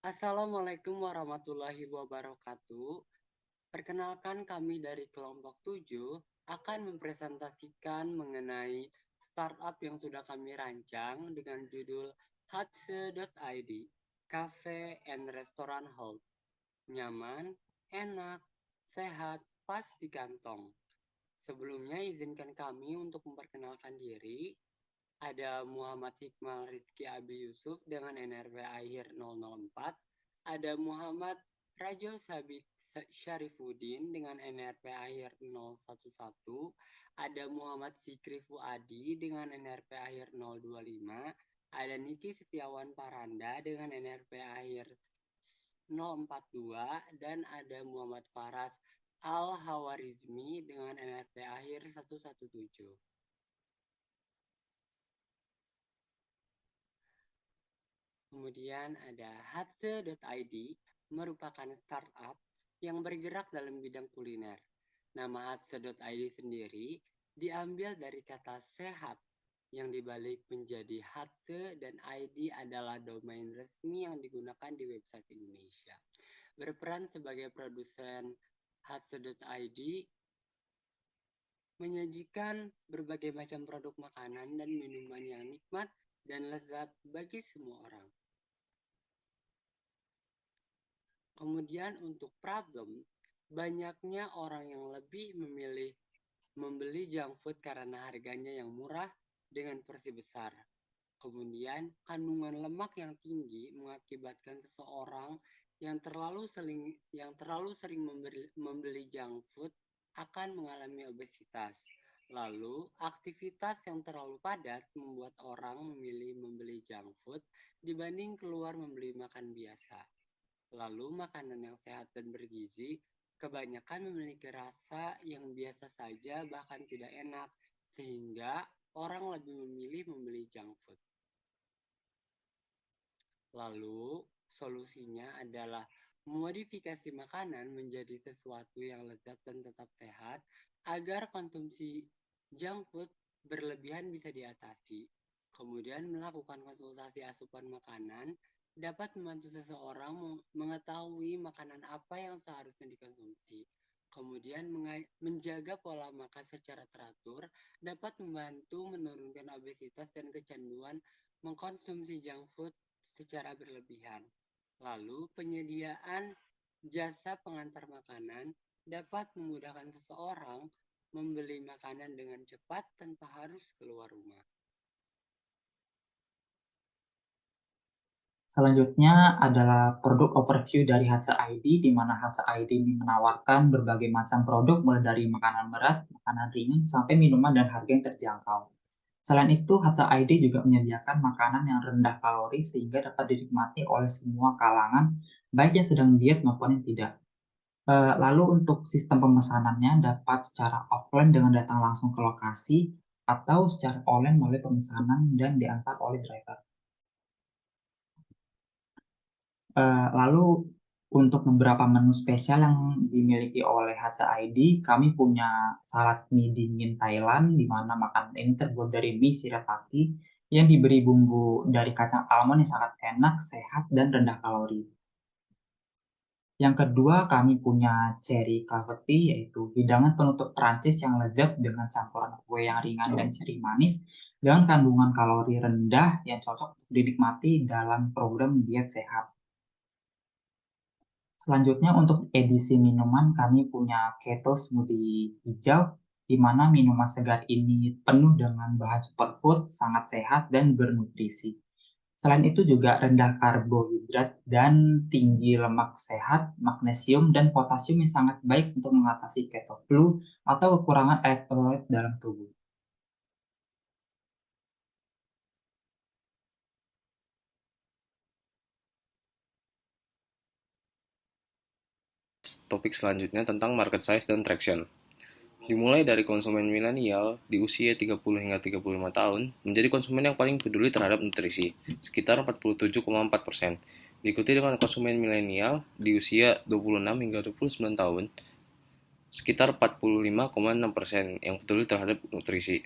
Assalamualaikum warahmatullahi wabarakatuh. Perkenalkan kami dari kelompok 7 akan mempresentasikan mengenai startup yang sudah kami rancang dengan judul Hatse.id, Cafe and Restaurant Hall. Nyaman, enak, sehat, pas di kantong. Sebelumnya izinkan kami untuk memperkenalkan diri. Ada Muhammad Hikmal Rizky Abi Yusuf dengan NRW akhir 004. Ada Muhammad Rajo Sabit Syarifuddin dengan NRP akhir 011. Ada Muhammad Zikri Fuadi dengan NRP akhir 025. Ada Niki Setiawan Paranda dengan NRP akhir 042 dan ada Muhammad Faras Al-Hawarizmi dengan NRP akhir 117. Kemudian ada Hatse.id, merupakan startup yang bergerak dalam bidang kuliner. Nama Hatse.id sendiri diambil dari kata sehat, yang dibalik menjadi Hatse dan ID adalah domain resmi yang digunakan di website Indonesia. Berperan sebagai produsen Hatse.id menyajikan berbagai macam produk makanan dan minuman yang nikmat dan lezat bagi semua orang. Kemudian untuk problem, banyaknya orang yang lebih memilih membeli junk food karena harganya yang murah dengan porsi besar. Kemudian kandungan lemak yang tinggi mengakibatkan seseorang yang terlalu sering membeli junk food akan mengalami obesitas. Lalu, aktivitas yang terlalu padat membuat orang memilih membeli junk food dibanding keluar membeli makan biasa. Lalu makanan yang sehat dan bergizi kebanyakan memiliki rasa yang biasa saja bahkan tidak enak, sehingga orang lebih memilih membeli junk food. Lalu solusinya adalah memodifikasi makanan menjadi sesuatu yang lezat dan tetap sehat agar konsumsi junk food berlebihan bisa diatasi. Kemudian melakukan konsultasi asupan makanan dapat membantu seseorang mengetahui makanan apa yang seharusnya dikonsumsi. Kemudian menjaga pola makan secara teratur dapat membantu menurunkan obesitas dan kecanduan mengkonsumsi junk food secara berlebihan. Lalu penyediaan jasa pengantar makanan dapat memudahkan seseorang membeli makanan dengan cepat tanpa harus keluar rumah. Selanjutnya adalah produk overview dari Hatsa ID, di mana Hatsa ID ini menawarkan berbagai macam produk mulai dari makanan berat, makanan ringan, sampai minuman dan harga yang terjangkau. Selain itu, Hatsa ID juga menyediakan makanan yang rendah kalori sehingga dapat dinikmati oleh semua kalangan, baik yang sedang diet maupun yang tidak. Lalu untuk sistem pemesanannya dapat secara offline dengan datang langsung ke lokasi atau secara online melalui pemesanan dan diantar oleh driver. Lalu untuk beberapa menu spesial yang dimiliki oleh Hatsa ID, kami punya salad mie dingin Thailand, di mana makanan ini terbuat dari mie shirataki yang diberi bumbu dari kacang almond yang sangat enak, sehat, dan rendah kalori. Yang kedua, kami punya cherry cavity, yaitu hidangan penutup Prancis yang lezat dengan campuran kue yang ringan dan cherry manis dengan kandungan kalori rendah yang cocok untuk dinikmati dalam program diet sehat. Selanjutnya untuk edisi minuman kami punya keto smoothie hijau, di mana minuman segar ini penuh dengan bahan superfood, sangat sehat dan bernutrisi. Selain itu juga rendah karbohidrat dan tinggi lemak sehat, magnesium dan potasium yang sangat baik untuk mengatasi keto flu atau kekurangan elektrolit dalam tubuh. Topik selanjutnya tentang market size dan traction. Dimulai dari konsumen milenial di usia 30 hingga 35 tahun menjadi konsumen yang paling peduli terhadap nutrisi, sekitar 47,4%. Diikuti dengan konsumen milenial di usia 26 hingga 29 tahun, sekitar 45,6% yang peduli terhadap nutrisi.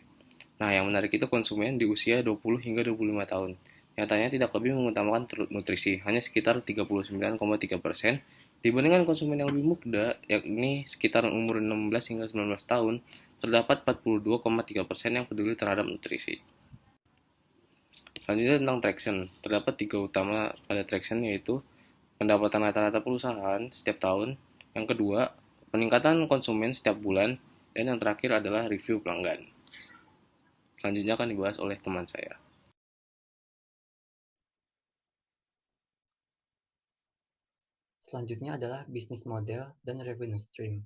Nah, yang menarik itu konsumen di usia 20 hingga 25 tahun, nyatanya tidak lebih mengutamakan nutrisi, hanya sekitar 39,3%, dibandingkan konsumen yang lebih muda, yakni sekitar umur 16 hingga 19 tahun, terdapat 42,3% yang peduli terhadap nutrisi. Selanjutnya tentang traction, terdapat 3 utama pada traction, yaitu pendapatan rata-rata perusahaan setiap tahun, yang kedua, peningkatan konsumen setiap bulan, dan yang terakhir adalah review pelanggan. Selanjutnya akan dibahas oleh teman saya. Selanjutnya adalah bisnis model dan revenue stream.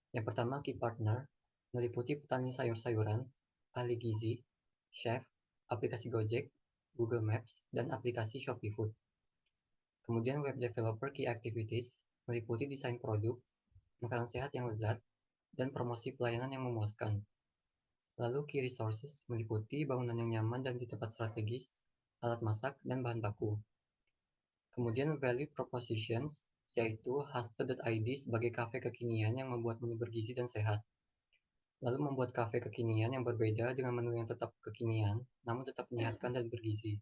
Yang pertama, key partner, meliputi petani sayur-sayuran, ahli gizi, chef, aplikasi Gojek, Google Maps, dan aplikasi Shopee Food. Kemudian web developer key activities, meliputi desain produk, makanan sehat yang lezat, dan promosi pelayanan yang memuaskan. Lalu key resources meliputi bangunan yang nyaman dan di tempat strategis, alat masak, dan bahan baku. Kemudian value propositions, yaitu Haste.id sebagai kafe kekinian yang membuat menu bergizi dan sehat. Lalu membuat kafe kekinian yang berbeda dengan menu yang tetap kekinian, namun tetap menyehatkan dan bergizi.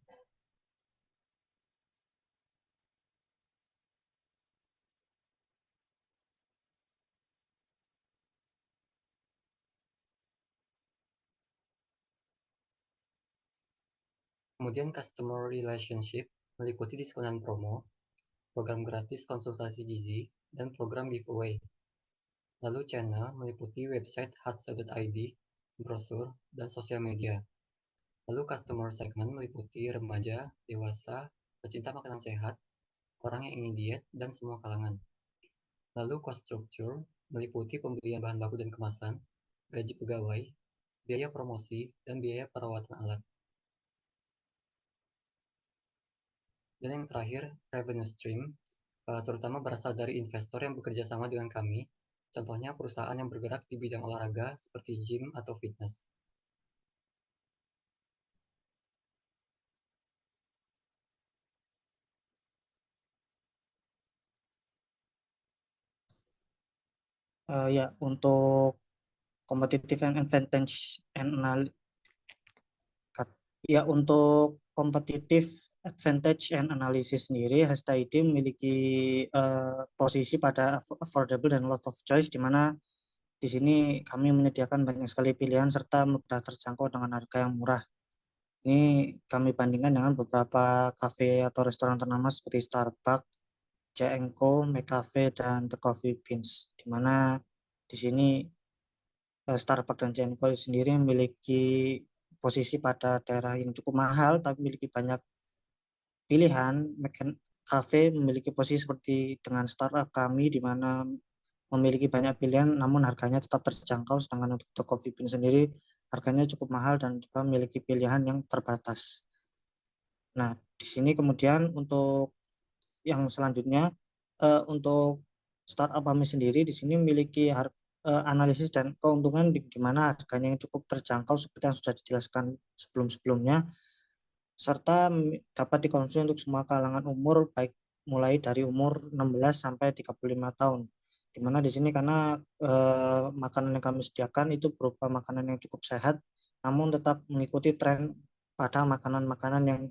Kemudian customer relationship meliputi diskonan promo, program gratis konsultasi gizi, dan program giveaway. Lalu channel meliputi website haste.id, brosur, dan sosial media. Lalu customer segment meliputi remaja, dewasa, pecinta makanan sehat, orang yang ingin diet, dan semua kalangan. Lalu cost structure meliputi pembelian bahan baku dan kemasan, gaji pegawai, biaya promosi, dan biaya perawatan alat. Dan yang terakhir, revenue stream, terutama berasal dari investor yang bekerja sama dengan kami, contohnya perusahaan yang bergerak di bidang olahraga seperti gym atau fitness. Ya, untuk competitive advantage untuk competitive advantage and analysis sendiri, Haste.id memiliki posisi pada affordable dan lot of choice, di mana di sini kami menyediakan banyak sekali pilihan serta mudah terjangkau dengan harga yang murah. Ini kami bandingkan dengan beberapa kafe atau restoran ternama seperti Starbucks, C&Co, McCafe, dan The Coffee Beans, di mana di sini Starbucks dan C&Co sendiri memiliki posisi pada daerah yang cukup mahal tapi memiliki banyak pilihan. McCafe memiliki posisi seperti dengan startup kami, di mana memiliki banyak pilihan namun harganya tetap terjangkau, sedangkan untuk The Coffee Bean sendiri harganya cukup mahal dan juga memiliki pilihan yang terbatas. Nah, di sini kemudian untuk yang selanjutnya, untuk startup kami sendiri di sini memiliki analisis dan keuntungan di mana harganya yang cukup terjangkau seperti yang sudah dijelaskan sebelum-sebelumnya, serta dapat dikonsumsi untuk semua kalangan umur, baik mulai dari umur 16 sampai 35 tahun. Di mana di sini karena makanan yang kami sediakan itu berupa makanan yang cukup sehat, namun tetap mengikuti tren pada makanan-makanan yang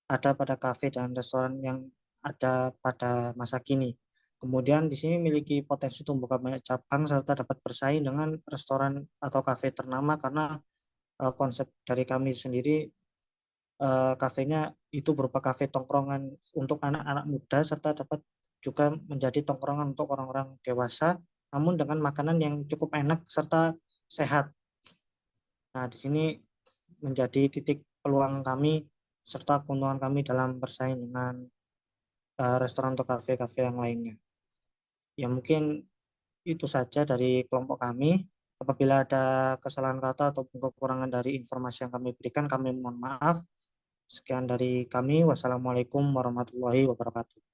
ada pada kafe dan restoran yang ada pada masa kini. Kemudian di sini memiliki potensi untuk membuka banyak cabang serta dapat bersaing dengan restoran atau kafe ternama karena konsep dari kami sendiri, kafenya itu berupa kafe tongkrongan untuk anak-anak muda serta dapat juga menjadi tongkrongan untuk orang-orang dewasa, namun dengan makanan yang cukup enak serta sehat. Nah, di sini menjadi titik peluang kami serta keuntungan kami dalam bersaing dengan restoran atau kafe-kafe yang lainnya. Ya, mungkin itu saja dari kelompok kami. Apabila ada kesalahan kata ataupun kekurangan dari informasi yang kami berikan, kami mohon maaf. Sekian dari kami. Wassalamualaikum warahmatullahi wabarakatuh.